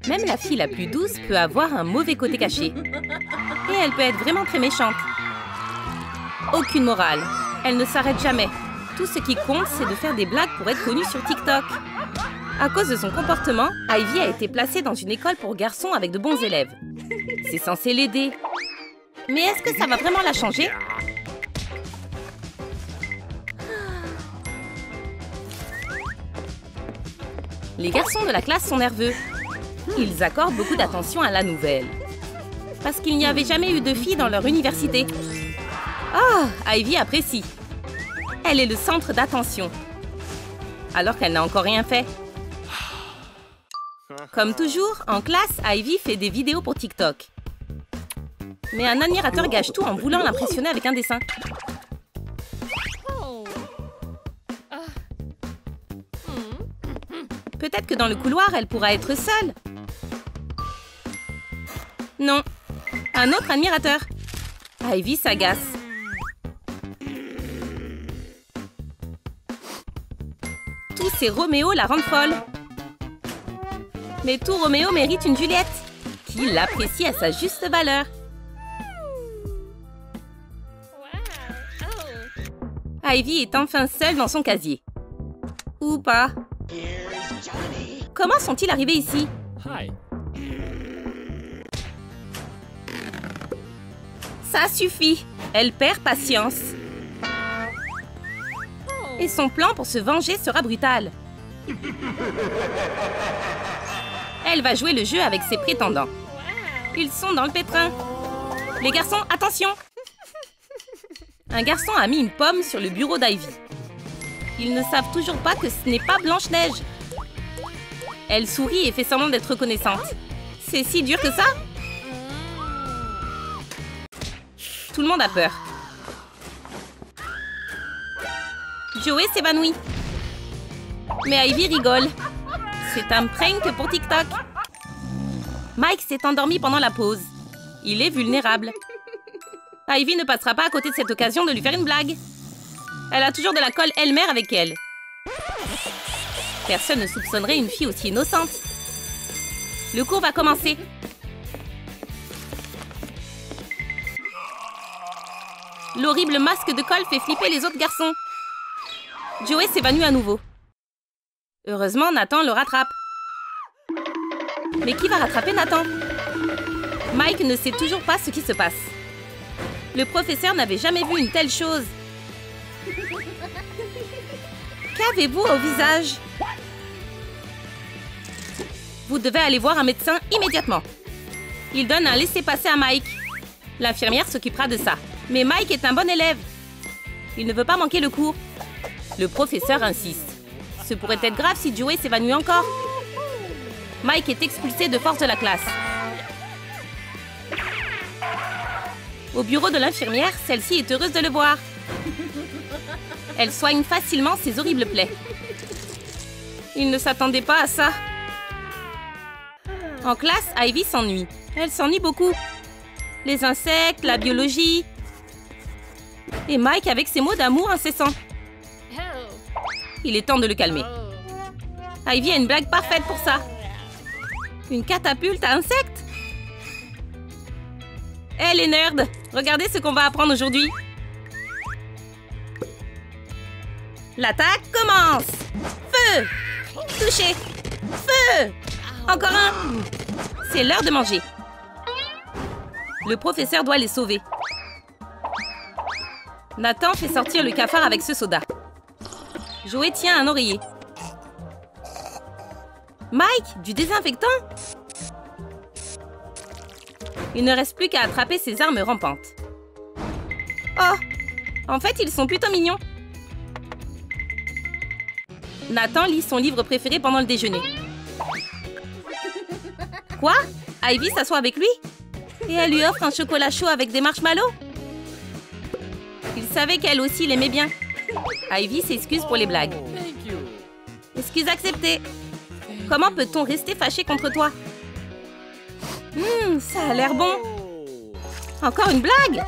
Même la fille la plus douce peut avoir un mauvais côté caché. Et elle peut être vraiment très méchante. Aucune morale. Elle ne s'arrête jamais. Tout ce qui compte, c'est de faire des blagues pour être connue sur TikTok. À cause de son comportement, Ivy a été placée dans une école pour garçons avec de bons élèves. C'est censé l'aider. Mais est-ce que ça va vraiment la changer? Les garçons de la classe sont nerveux. Ils accordent beaucoup d'attention à la nouvelle. Parce qu'il n'y avait jamais eu de filles dans leur université. Oh, Ivy apprécie. Elle est le centre d'attention. Alors qu'elle n'a encore rien fait. Comme toujours, en classe, Ivy fait des vidéos pour TikTok. Mais un admirateur gâche tout en voulant l'impressionner avec un dessin. Peut-être que dans le couloir, elle pourra être seule. Non. Un autre admirateur. Ivy s'agace. Tous ces Roméo la rendent folle. Mais tout Roméo mérite une Juliette, qui l'apprécie à sa juste valeur. Ivy est enfin seule dans son casier. Ou pas. Comment sont-ils arrivés ici? Ça suffit. Elle perd patience. Et son plan pour se venger sera brutal. Elle va jouer le jeu avec ses prétendants. Ils sont dans le pétrin. Les garçons, attention! Un garçon a mis une pomme sur le bureau d'Ivy. Ils ne savent toujours pas que ce n'est pas Blanche-Neige. Elle sourit et fait semblant d'être reconnaissante. C'est si dur que ça? Tout le monde a peur. Joey s'évanouit. Mais Ivy rigole. C'est un prank pour TikTok. Mike s'est endormi pendant la pause. Il est vulnérable. Ivy ne passera pas à côté de cette occasion de lui faire une blague. Elle a toujours de la colle Elmer avec elle. Personne ne soupçonnerait une fille aussi innocente. Le cours va commencer. L'horrible masque de colle fait flipper les autres garçons. Joey s'évanouit à nouveau. Heureusement, Nathan le rattrape. Mais qui va rattraper Nathan? Mike ne sait toujours pas ce qui se passe. Le professeur n'avait jamais vu une telle chose. Qu'avez-vous au visage? Vous devez aller voir un médecin immédiatement. Il donne un laissez-passer à Mike. L'infirmière s'occupera de ça. Mais Mike est un bon élève. Il ne veut pas manquer le cours. Le professeur insiste. Ce pourrait être grave si Joey s'évanouit encore. Mike est expulsé de force de la classe. Au bureau de l'infirmière, celle-ci est heureuse de le voir. Elle soigne facilement ses horribles plaies. Il ne s'attendait pas à ça. En classe, Ivy s'ennuie. Elle s'ennuie beaucoup. Les insectes, la biologie. Et Mike avec ses mots d'amour incessants. Il est temps de le calmer. Ivy a une blague parfaite pour ça. Une catapulte à insectes? Hé les nerds, regardez ce qu'on va apprendre aujourd'hui. L'attaque commence. Feu! Touché! Feu! Encore un! C'est l'heure de manger. Le professeur doit les sauver. Nathan fait sortir le cafard avec ce soda. Joey tient un oreiller. Mike, du désinfectant? Il ne reste plus qu'à attraper ses armes rampantes. Oh! En fait, ils sont plutôt mignons. Nathan lit son livre préféré pendant le déjeuner. Quoi? Ivy s'assoit avec lui? Et elle lui offre un chocolat chaud avec des marshmallows? Il savait qu'elle aussi l'aimait bien. Ivy s'excuse pour les blagues. Excuse acceptée. Comment peut-on rester fâché contre toi? Ça a l'air bon. Encore une blague?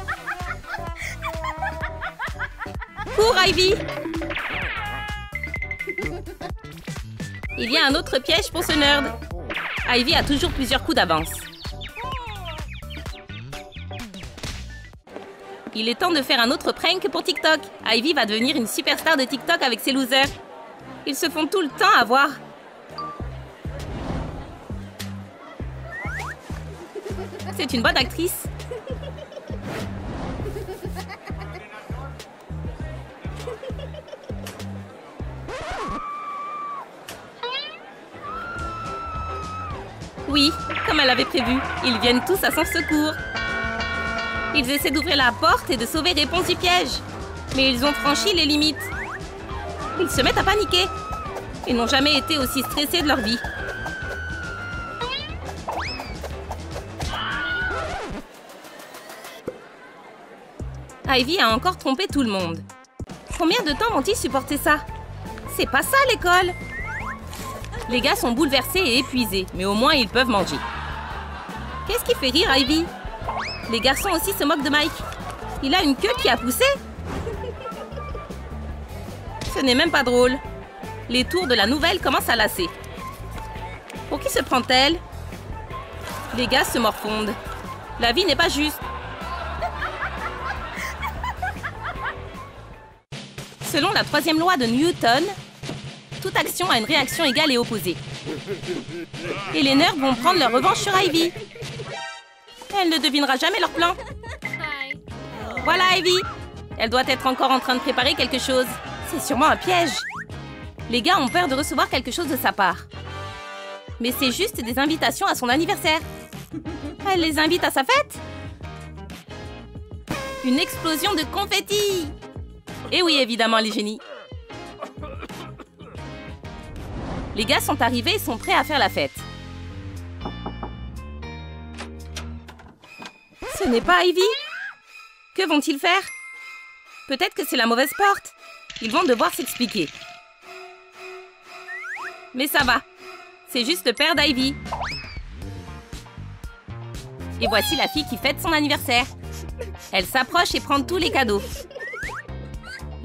Cours, Ivy! Il y a un autre piège pour ce nerd. Ivy a toujours plusieurs coups d'avance. Il est temps de faire un autre prank pour TikTok. Ivy va devenir une superstar de TikTok avec ses losers. Ils se font tout le temps avoir. C'est une bonne actrice. Oui, comme elle avait prévu, ils viennent tous à son secours. Ils essaient d'ouvrir la porte et de sauver Réponse du piège. Mais ils ont franchi les limites. Ils se mettent à paniquer. Ils n'ont jamais été aussi stressés de leur vie. Ivy a encore trompé tout le monde. Combien de temps vont-ils supporter ça? C'est pas ça l'école! Les gars sont bouleversés et épuisés, mais au moins ils peuvent manger. Qu'est-ce qui fait rire Ivy? Les garçons aussi se moquent de Mike. Il a une queue qui a poussé. Ce n'est même pas drôle. Les tours de la nouvelle commencent à lasser. Pour qui se prend-elle? Les gars se morfondent. La vie n'est pas juste. Selon la troisième loi de Newton, toute action a une réaction égale et opposée. Et les nerds vont prendre leur revanche sur Ivy. Elle ne devinera jamais leur plan. Voilà Ivy. Elle doit être encore en train de préparer quelque chose. C'est sûrement un piège. Les gars ont peur de recevoir quelque chose de sa part. Mais c'est juste des invitations à son anniversaire. Elle les invite à sa fête? Une explosion de confettis! Et oui, évidemment, les génies. Les gars sont arrivés et sont prêts à faire la fête. Ce n'est pas Ivy? Que vont-ils faire? Peut-être que c'est la mauvaise porte. Ils vont devoir s'expliquer. Mais ça va. C'est juste le père d'Ivy. Et voici la fille qui fête son anniversaire. Elle s'approche et prend tous les cadeaux.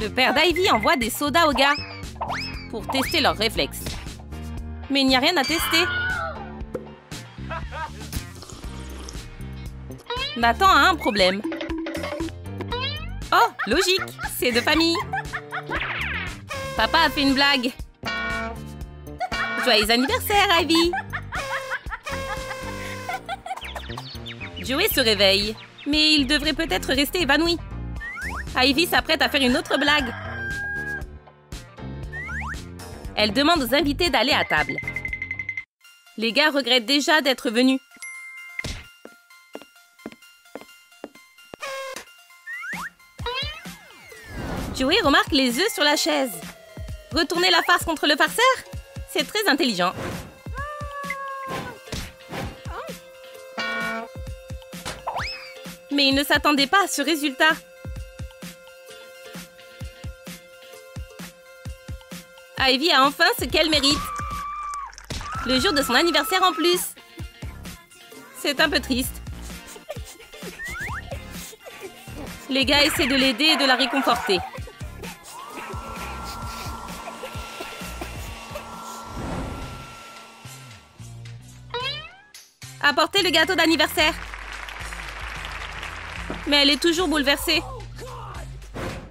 Le père d'Ivy envoie des sodas aux gars pour tester leurs réflexes. Mais il n'y a rien à tester. Nathan a un problème. Oh, logique, c'est de famille. Papa a fait une blague. Joyeux anniversaire, Ivy. Joey se réveille, mais il devrait peut-être rester évanoui. Ivy s'apprête à faire une autre blague. Elle demande aux invités d'aller à table. Les gars regrettent déjà d'être venus. Joey remarque les œufs sur la chaise. Retourner la farce contre le farceur? C'est très intelligent. Mais il ne s'attendait pas à ce résultat. Ivy a enfin ce qu'elle mérite. Le jour de son anniversaire en plus. C'est un peu triste. Les gars essaient de l'aider et de la réconforter. Apportez le gâteau d'anniversaire. Mais elle est toujours bouleversée.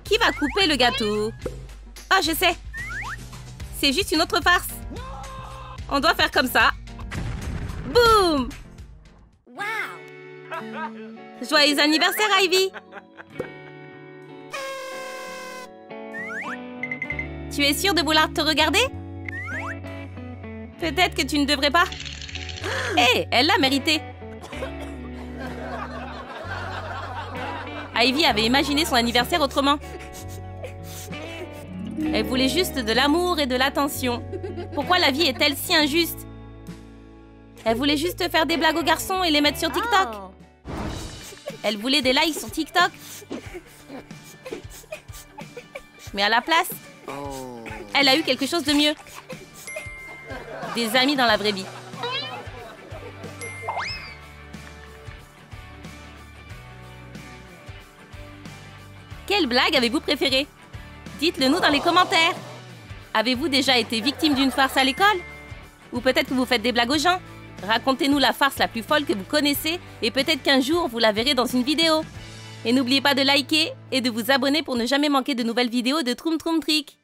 Qui va couper le gâteau? Ah, je sais. C'est juste une autre farce. On doit faire comme ça. Boum! Joyeux anniversaire, Ivy! Tu es sûre de vouloir te regarder? Peut-être que tu ne devrais pas. Hé, elle l'a mérité. Ivy avait imaginé son anniversaire autrement. Elle voulait juste de l'amour et de l'attention. Pourquoi la vie est-elle si injuste? Elle voulait juste faire des blagues aux garçons et les mettre sur TikTok. Elle voulait des likes sur TikTok. Mais à la place, elle a eu quelque chose de mieux. Des amis dans la vraie vie. Quelle blague avez-vous préférée? Dites-le nous dans les commentaires. Avez-vous déjà été victime d'une farce à l'école? Ou peut-être que vous faites des blagues aux gens? Racontez-nous la farce la plus folle que vous connaissez et peut-être qu'un jour vous la verrez dans une vidéo. Et n'oubliez pas de liker et de vous abonner pour ne jamais manquer de nouvelles vidéos de Troum Troum Trick.